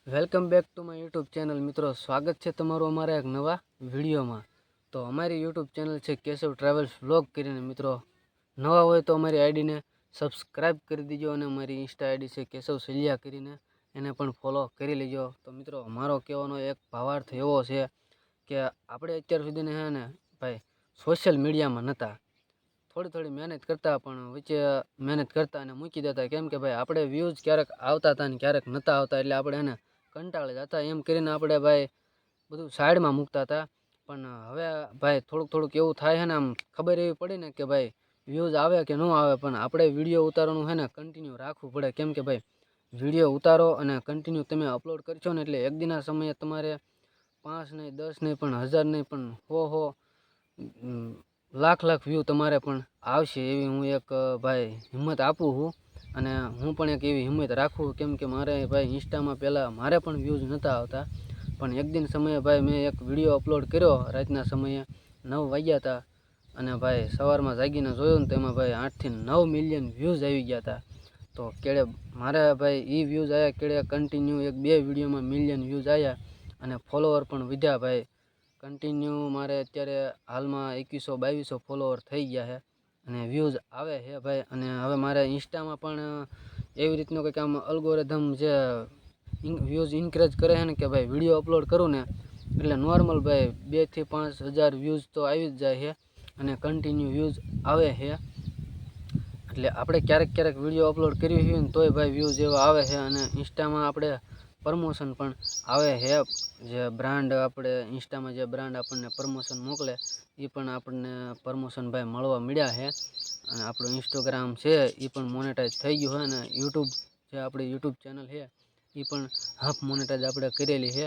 Welcome back to my YouTube channel મિત્રો, સ્વાગત છે તમારું અમારા એક નવા વિડીયોમાં। તો અમારી યુટ્યુબ ચેનલ છે કેશવ ટ્રાવેલ્સ વ્લોગ કરીને। મિત્રો નવા હોય તો અમારી આઈડીને સબસ્ક્રાઈબ કરી દીજો અને અમારી ઇન્સ્ટા આઈડી છે કેશવ સલિયા કરીને, એને પણ ફોલો કરી લેજો। તો મિત્રો મારો કહેવાનો એક ભાવાર્થ એવો છે કે આપણે અત્યાર સુધીને હે ને ભાઈ સોશિયલ મીડિયામાં નહોતા, થોડી મહેનત કરતા, પણ વચ્ચે મહેનત કરતા અને મૂકી દેતા, કેમ કે ભાઈ આપણે વ્યૂઝ ક્યારેક આવતા હતા ને ક્યારેક નહોતા આવતા, એટલે આપણે એને કંટાળી જતા, એમ કરીને આપણે ભાઈ બધું સાઈડમાં મૂકતા હતા। પણ હવે ભાઈ થોડુંક એવું થાય છે ને, આમ ખબર એવી પડી ને કે ભાઈ વ્યૂઝ આવે કે ન આવે, પણ આપણે વિડીયો ઉતારવાનું છે ને કન્ટિન્યુ રાખવું પડે, કેમ કે ભાઈ વિડીયો ઉતારો અને કન્ટિન્યુ તમે અપલોડ કરશો ને એટલે એક દિનના સમયે તમારે 5 નહીં 10 નહીં પણ 1000 નહીં પણ 100 લાખ વ્યૂ તમારે પણ આવશે, એવી હું એક ભાઈ હિંમત આપું છું અને હું પણ એક એવી હિંમત રાખું, કેમ કે મારે ભાઈ ઇન્સ્ટામાં પહેલાં મારે પણ વ્યૂઝ નહોતા આવતા, પણ એક દિન સમયે ભાઈ મેં એક વિડીયો અપલોડ કર્યો રાતના સમયે 9 વાગ્યા હતા, અને ભાઈ સવારમાં જાગીને જોયું ને તેમાં ભાઈ 8 થી 9 મિલિયન વ્યૂઝ આવી ગયા હતા। તો કેળે મારે ભાઈ એ વ્યૂઝ આવ્યા કેળે કન્ટિન્યુ 1-2 વિડીયોમાં મિલિયન વ્યૂઝ આવ્યા અને ફોલોવર પણ વધ્યા ભાઈ કન્ટિન્યુ। મારે અત્યારે હાલમાં 2100-2200 ફોલોવર થઈ ગયા છે અને વ્યૂઝ આવે છે ભાઈ। અને હવે મારે ઇન્સ્ટામાં પણ એવી રીતનો કંઈક આમ અલ્ગોરિધમ જે વ્યૂઝ ઇન્કરેજ કરે છે ને કે ભાઈ વિડીયો અપલોડ કરું ને એટલે નોર્મલ ભાઈ 2 થી 5000 વ્યૂઝ તો આવી જ જાય છે અને કન્ટિન્યુ વ્યૂઝ આવે છે, એટલે આપણે ક્યારેક વિડીયો અપલોડ કર્યું હોય ને તોય ભાઈ વ્યૂઝ એવા આવે છે। અને ઇન્સ્ટામાં આપણે પ્રમોશન પણ આવે છે, જે બ્રાન્ડ આપણે ઇન્સ્ટામાં જે બ્રાન્ડ આપણને પ્રમોશન મોકલે એ પણ આપણને પ્રમોશન ભાઈ મળવા મળ્યા છે, અને આપણું ઇન્સ્ટાગ્રામ છે એ પણ મોનેટાઈઝ થઈ ગયું છે, અને યુટ્યુબ જે આપણી યુટ્યુબ ચેનલ છે એ પણ હાફ મોનેટાઈઝ આપણે કરેલી છે।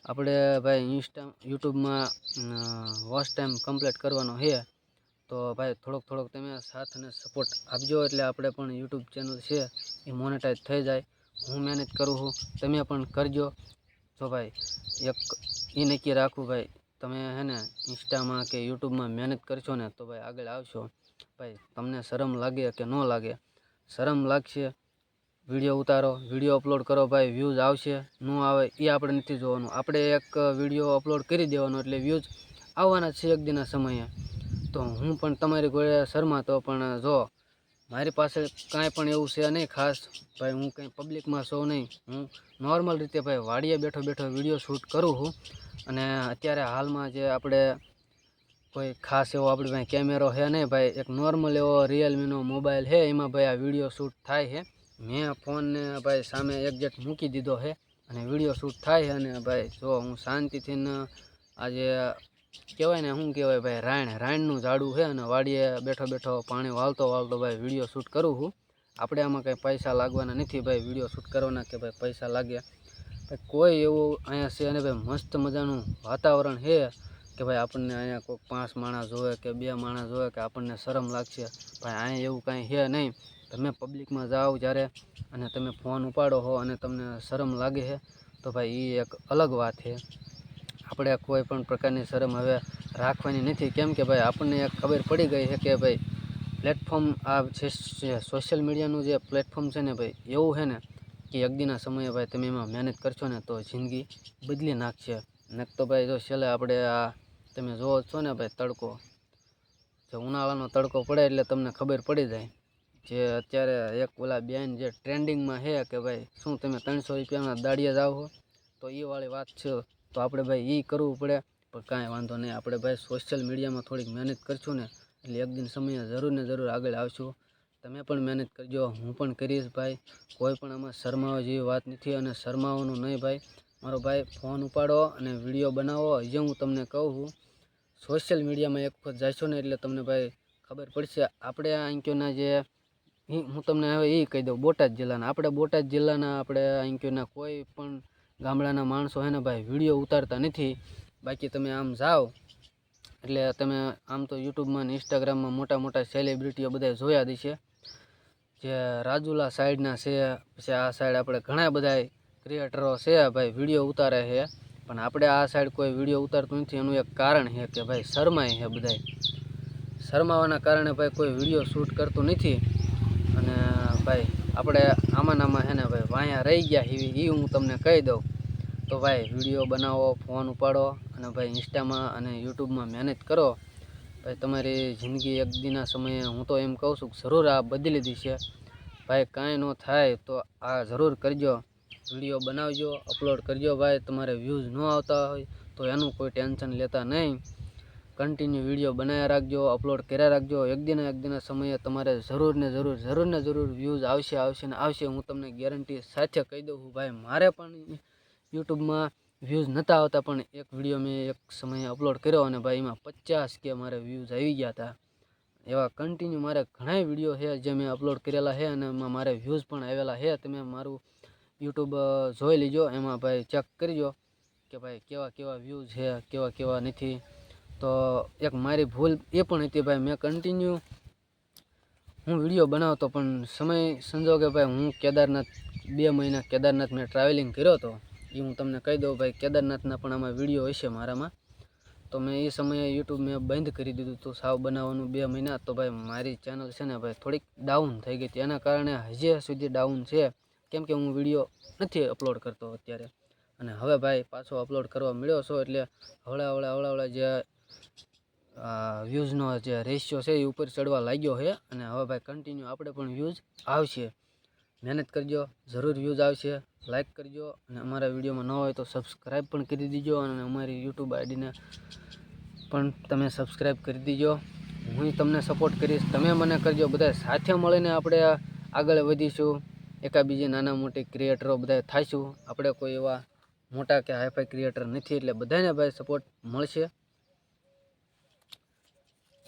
આપણે ભાઈ યુટ્યુબમાં વોચ ટાઈમ કમ્પ્લીટ કરવાનો છે, તો ભાઈ થોડોક તમે સાથ અને સપોર્ટ આપજો, એટલે આપણે પણ યુટ્યુબ ચેનલ છે એ મોનેટાઈઝ થઈ જાય। હું મહેનત કરું છું, તમે પણ કરજો। તો ભાઈ એક એ નક્કી રાખવું ભાઈ, તમે હે ને ઇન્સ્ટામાં કે યુટ્યુબમાં મહેનત કરશો ને તો ભાઈ આગળ આવશો। ભાઈ તમને શરમ લાગે કે ન લાગે, શરમ લાગશે વિડીયો ઉતારો, વિડીયો અપલોડ કરો, ભાઈ વ્યૂઝ આવશે ન આવે એ આપણે નથી જોવાનું, આપણે એક વિડીયો અપલોડ કરી દેવાનો એટલે વ્યૂઝ આવવાના છે એક દિનના સમયે। તો હું પણ તમારી ઘોડે શરમાતો, પણ જો મારી પાસે કાંઈ પણ એવું છે નહીં ખાસ ભાઈ, હું કંઈ પબ્લિકમાં શો નહીં, હું નોર્મલ રીતે ભાઈ વાડીએ બેઠો વિડીયો શૂટ કરું છું। અને અત્યારે હાલમાં જે આપણે કોઈ ખાસ એવો આપણે ભાઈ કેમેરો છે નહીં ભાઈ, એક નોર્મલ એવો રિયલમીનો મોબાઈલ છે, એમાં ભાઈ આ વિડીયો શૂટ થાય છે। મેં ફોનને ભાઈ સામે એક્ઝેક્ટ મૂકી દીધો છે અને વિડીયો શૂટ થાય છે, અને ભાઈ જો હું શાંતિથી આજે કહેવાય ને શું કહેવાય ભાઈ રાયણનું ઝાડું છે અને વાડીએ બેઠો પાણી વાળતો ભાઈ વિડીયો શૂટ કરું છું। આપણે આમાં કંઈ પૈસા લાગવાના નથી ભાઈ, વિડીયો શૂટ કરવાના કે ભાઈ પૈસા લાગે ભાઈ કોઈ એવું અહીંયા છે, અને ભાઈ મસ્ત મજાનું વાતાવરણ છે કે ભાઈ આપણને અહીંયા કોઈ 5 માણસ જોવે કે 2 માણસ જોવે કે આપણને શરમ લાગશે ભાઈ, અહીંયા એવું કાંઈ છે નહીં। તમે પબ્લિકમાં જાઓ જ્યારે અને તમે ફોન ઉપાડો હો અને તમને શરમ લાગે છે તો ભાઈ એ એક અલગ વાત છે, આપણે કોઈ પણ પ્રકારની શરમ હવે રાખવાની નથી, કેમ કે ભાઈ આપણને એક ખબર પડી ગઈ છે કે ભાઈ પ્લેટફોર્મ આ સોશિયલ મીડિયાનું જે પ્લેટફોર્મ છે ને ભાઈ એવું છે ને કે એક દિનના સમયે ભાઈ તમે એમાં મહેનત કરશો ને તો જિંદગી બદલી નાખશે। ને તો ભાઈ જો છેલ્લે આપણે આ તમે જોવો છો ને ભાઈ તડકો, જે ઉનાળાનો તડકો પડે એટલે તમને ખબર પડી જાય, જે અત્યારે એક ઓલા બેન જે ટ્રેન્ડિંગમાં છે કે ભાઈ શું તમે 300 રૂપિયાના દાડિયા જાઓ છો, તો એ વાળી વાત છે, તો આપણે ભાઈ એ કરવું પડે। પણ કાંઈ વાંધો નહીં, આપણે ભાઈ સોશિયલ મીડિયામાં થોડીક મહેનત કરશું ને એટલે એક દિન સમયે જરૂર આગળ આવશું। તમે પણ મહેનત કરજો, હું પણ કરીશ ભાઈ, કોઈ પણ આમાં શરમાવા જેવી વાત નથી અને શરમાવાનું નહીં ભાઈ। મારો ભાઈ ફોન ઉપાડો અને વિડીયો બનાવો, જે હું તમને કહું છું સોશિયલ મીડિયામાં એક વખત જશો ને એટલે તમને ભાઈ ખબર પડશે। આપણે આ અંક્યોના જે હું તમને હવે એ કહી દઉં, બોટાદ જિલ્લાના આપણે અંક્યોના કોઈ પણ ગામડાના માણસો હે ને ભાઈ વિડીયો ઉતારતા નથી, બાકી તમે આમ જાઓ એટલે તમે આમ તો યુટ્યુબમાં ને ઇન્સ્ટાગ્રામમાં મોટા સેલિબ્રિટીઓ બધા જોયા દેશે, જે રાજુલા સાઈડના છે, પછી આ સાઈડ આપણે ઘણા બધા ક્રિએટરો છે ભાઈ વિડીયો ઉતારે છે, પણ આપણે આ સાઈડ કોઈ વિડીયો ઉતારતું નથી। એનું એક કારણ છે કે ભાઈ શરમાય છે, બધાય શરમાવાના કારણે ભાઈ કોઈ વિડીયો શૂટ કરતું નથી, અને ભાઈ આપણે આમાં છે ને ભાઈ વાયા રહી ગયા એ હું તમને કહી દઉં તો ભાઈ વિડીયો બનાવો, ફોન ઉપાડો અને ભાઈ ઇન્સ્ટામાં અને યુટ્યુબમાં મહેનત કરો. ભાઈ તમારી જિંદગી એક દીના સમયે હું તો એમ કહું છું કે જરૂર આ બદલી દીશે. ભાઈ કાંઈ ન થાય તો આ જરૂર કરજો, વિડીયો બનાવજો, અપલોડ કરજો. ભાઈ તમારે વ્યૂઝ ન આવતા હોય તો એનું કોઈ ટેન્શન લેતા નહીં. કન્ટિન્યુ વિડીયો બનાવ્યા રાખજો, અપલોડ કર્યા રાખજો. એક દિના સમયે તમારે જરૂર ને જરૂર વ્યૂઝ આવશે ને આવશે. હું તમને ગેરંટી સાથે કહી દઉં છું. ભાઈ મારે પણ યુટ્યુબમાં વ્યૂઝ નહોતા આવતા, પણ એક વિડીયો મેં એક સમયે અપલોડ કર્યો અને ભાઈ એમાં 50 કે મારે વ્યૂઝ આવી ગયા હતા. એવા કન્ટિન્યુ મારે ઘણા વિડીયો છે જે મેં અપલોડ કરેલા છે અને એમાં મારે વ્યૂઝ પણ આવેલા છે. તમે મારું યુટ્યુબ જોઈ લીજો, એમાં ભાઈ ચેક કરજો કે ભાઈ કેવા વ્યૂઝ છે, કેવા નથી. તો એક મારી ભૂલ એ પણ હતી ભાઈ, મેં કન્ટિન્યુ હું વિડીયો બનાવતો પણ સમય સંજોગે ભાઈ હું કેદારનાથ 2 મહિના કેદારનાથ મેં ટ્રાવેલિંગ કર્યો હતો. એ હું તમને કહી દઉં ભાઈ, કેદારનાથના પણ આમાં વિડીયો હશે મારામાં. તો મેં એ સમયે યુટ્યુબ મેં બંધ કરી દીધું હતું સાવ બનાવવાનું 2 મહિના. તો ભાઈ મારી ચેનલ છે ને ભાઈ થોડીક ડાઉન થઈ ગઈ હતી. એના કારણે હજી સુધી ડાઉન છે, કેમ કે હું વિડીયો નથી અપલોડ કરતો અત્યારે. અને હવે ભાઈ પાછો અપલોડ કરવા મળ્યો છો એટલે હવળા જે વ્યૂઝનો જે રેશિયો છે એ ઉપર ચડવા લાગ્યો છે. અને હવે ભાઈ કન્ટિન્યુ આપણે પણ વ્યૂઝ આવશે. મહેનત કરજો, જરૂર વ્યૂઝ આવશે. લાઈક કરજો અને અમારા વિડીયોમાં ન હોય તો સબસ્ક્રાઈબ પણ કરી દીજો અને અમારી યુટ્યુબ આઈડીને પણ તમે સબસ્ક્રાઈબ કરી દીજો. હું તમને સપોર્ટ કરીશ, તમે મને કરજો. બધા સાથે મળીને આપણે આગળ વધીશું. એકાબીજી નાના મોટી ક્રિએટરો બધા થાઈશું. આપણે કોઈ એવા મોટા કે હાઈફાઈ ક્રિએટર નથી, એટલે બધાને ભાઈ સપોર્ટ મળશે.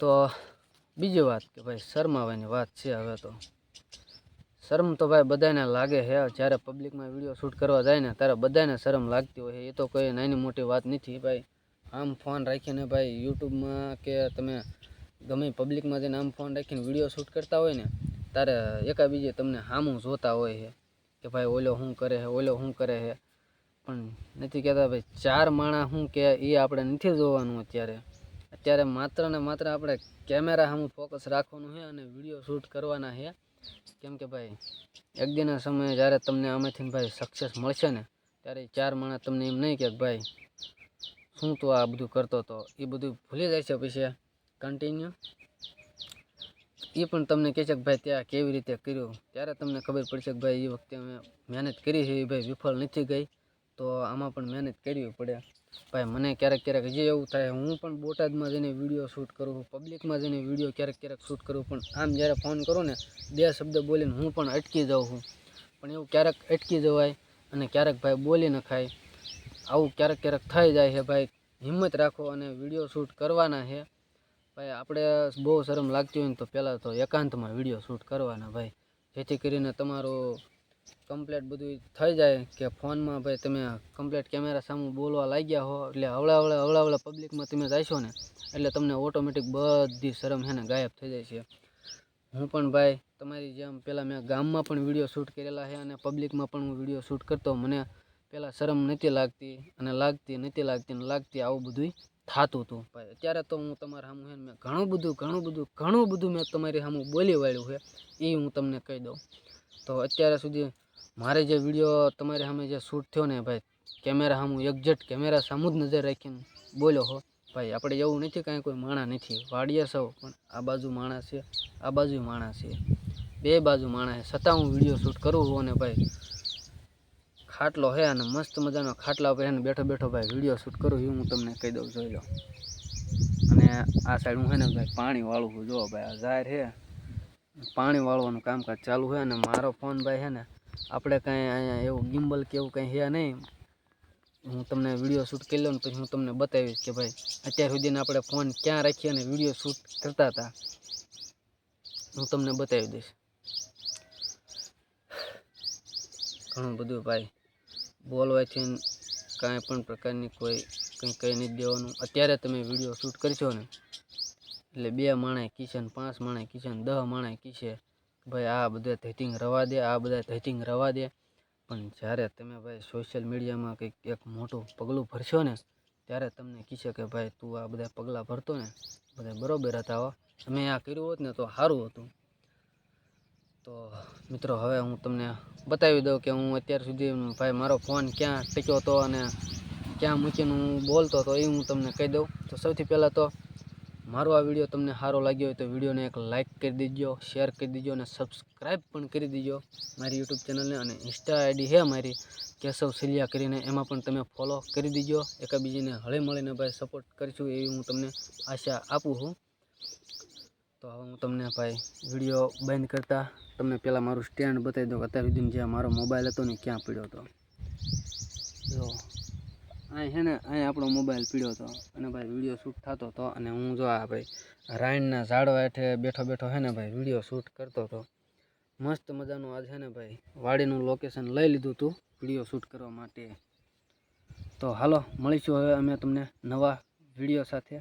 તો બીજી વાત કે ભાઈ શરમાવાની વાત છે. હવે તો શરમ તો ભાઈ બધાને લાગે છે. જ્યારે પબ્લિકમાં વિડીયો શૂટ કરવા જાય ને ત્યારે બધાને શરમ લાગતી હોય. એ તો કોઈ નાની મોટી વાત નથી ભાઈ. આમ ફોન રાખીને ભાઈ યુટ્યુબમાં કે તમે ગમે પબ્લિકમાં જઈને આમ ફોન રાખીને વિડીયો શૂટ કરતા હોય ને ત્યારે એકાબીજે તમને સામું જોતા હોય છે કે ભાઈ ઓલો શું કરે છે. પણ નથી કહેતા ભાઈ 4 માણસ શું કે એ આપણે નથી જોવાનું. અત્યારે માત્ર ને માત્ર આપણે કેમેરા સામું ફોકસ રાખવાનું છે અને વિડીયો શૂટ કરવાના છે. કેમ કે ભાઈ એક દિનના સમયે જ્યારે તમને આમાંથી ભાઈ સક્સેસ મળશે ને ત્યારે 4 માણસ તમને એમ નહીં કે ભાઈ શું તું આ બધું કરતો હતો, એ બધું ભૂલી જાય છે. પછી કન્ટિન્યુ એ પણ તમને કહે છે કે ભાઈ ત્યાં કેવી રીતે કર્યું. ત્યારે તમને ખબર પડશે કે ભાઈ એ વખતે અમે મહેનત કરી છે એ ભાઈ વિફળ નથી ગઈ. તો આમાં પણ મહેનત કરવી પડે ભાઈ. મને ક્યારેક હજી એવું થાય, હું પણ બોટાદમાં જઈને વિડીયો શૂટ કરું, પબ્લિકમાં જઈને વિડીયો ક્યારેક શૂટ કરું, પણ આમ જ્યારે ફોન કરું ને 2 શબ્દ બોલીને હું પણ અટકી જાઉં છું. પણ એવું ક્યારેક અટકી જવાય અને ક્યારેક ભાઈ બોલી નખાય. આવું ક્યારેક થઈ જાય છે ભાઈ. હિંમત રાખો અને વિડીયો શૂટ કરવાના છે ભાઈ. આપણે બહુ શરમ લાગતી હોય ને તો પહેલાં તો એકાંતમાં વિડીયો શૂટ કરવાના ભાઈ, જેથી કરીને તમારું કમ્પ્લેટ બધું થઈ જાય કે ફોનમાં ભાઈ તમે કમ્પ્લેટ કેમેરા સામે બોલવા લાગ્યા હો એટલે હવળા પબ્લિકમાં તમે જશો ને એટલે તમને ઓટોમેટિક બધી શરમ છે ને ગાયબ થઈ જાય છે. હું પણ ભાઈ તમારી જેમ પહેલાં મેં ગામમાં પણ વિડીયો શૂટ કરેલા છે અને પબ્લિકમાં પણ હું વિડીયો શૂટ કરતો. મને પહેલાં શરમ નથી લાગતી અને લાગતી આવું બધું થતું હતું ભાઈ. અત્યારે તો હું તમારા સામું છે ને મેં ઘણું બધું મેં તમારી સામું બોલી વાળ્યું છે, એ હું તમને કહી દઉં. તો અત્યારે સુધી મારે જે વિડીયો તમારી સામે જે શૂટ થયો ને ભાઈ, કેમેરા સામું એક્ઝેક્ટ કેમેરા સામું જ નજર રાખીને બોલ્યો હો ભાઈ. આપણે એવું નથી કાંઈ કોઈ માણસ નથી, વાડીએ સૌ પણ આ બાજુ માણસ છે, આ બાજુ માણસ છે, 2 બાજુ માણસ છે. છતાં હું વિડીયો શૂટ કરું છું અને ભાઈ ખાટલો છે અને મસ્ત મજાનો ખાટલા ઉપર એને બેઠો ભાઈ વિડીયો શૂટ કરું એ હું તમને કહી દઉં, જોઈ લો. અને આ સાઈડ હું છે ને ભાઈ પાણી વાળું છું. જો ભાઈ આ જાહેર છે, પાણી વાળવાનું કામકાજ ચાલુ છે. અને મારો ફોન ભાઈ છે ને આપણે કાંઈ અહીંયા એવું ગિમ્બલ કે એવું કંઈ છે નહીં. હું તમને વિડીયો શૂટ કરી લઉં ને પછી હું તમને બતાવીશ કે ભાઈ અત્યાર સુધીને આપણે ફોન ક્યાં રાખી અને વિડીયો શૂટ કરતા હતા. હું તમને બતાવી દઈશ. ઘણું બધું ભાઈ બોલવાથી કાંઈ પણ પ્રકારની કોઈ કંઈ કહી નથી દેવાનું. અત્યારે તમે વિડીયો શૂટ કરશો ને એટલે 2 માણસ કીશે ને 5 માણસ કીશે ને 10 માણસ કીશે ભાઈ આ બધા ધતિંગ રવા દે. પણ જ્યારે તમે ભાઈ સોશિયલ મીડિયામાં કંઈક એક મોટું પગલું ભરશો ને ત્યારે તમને કીશે કે ભાઈ તું આ બધા પગલાં ભરતો ને બધા બરોબર હતા હો, તમે આ કર્યું હોત ને તો સારું હતું. તો મિત્રો હવે હું તમને બતાવી દઉં કે હું અત્યાર સુધી ભાઈ મારો ફોન ક્યાં ટેક્યો હતો અને ક્યાં મૂકીને હું બોલતો હતો એ હું તમને કહી દઉં. તો સૌથી પહેલાં તો મારો આ વિડીયો તમને સારો લાગ્યો હોય તો વિડીયોને એક લાઇક કરી દીજો, શેર કરી દીજો અને સબસ્ક્રાઈબ પણ કરી દીજો મારી યુટ્યુબ ચેનલને. અને ઇન્સ્ટા આઈડી છે મારી કેશવ સલિયા કરીને, એમાં પણ તમે ફોલો કરી દીજો. એકબીજાને હળી મળીને ભાઈ સપોર્ટ કરીશું એવી હું તમને આશા આપું છું. તો હવે હું તમને ભાઈ વિડીયો બંધ કરતાં તમને પહેલાં મારું સ્ટેન્ડ બતાવી દઉં. અત્યાર સુધી જ્યાં મારો મોબાઈલ હતો ને ક્યાં પડ્યો હતો જો અહીં છે ને, અહીં આપણો મોબાઈલ પીડ્યો હતો અને ભાઈ વિડીયો શૂટ થતો હતો. અને હું જો આ ભાઈ રાઈણના ઝાડવા હેઠે બેઠો બેઠો છે ને ભાઈ વિડીયો શૂટ કરતો હતો. મસ્ત મજાનું આજ છે ને ભાઈ વાડીનું લોકેશન લઈ લીધું હતું વિડીયો શૂટ કરવા માટે. તો હાલો મળીશું હવે અમે તમને નવા વિડીયો સાથે.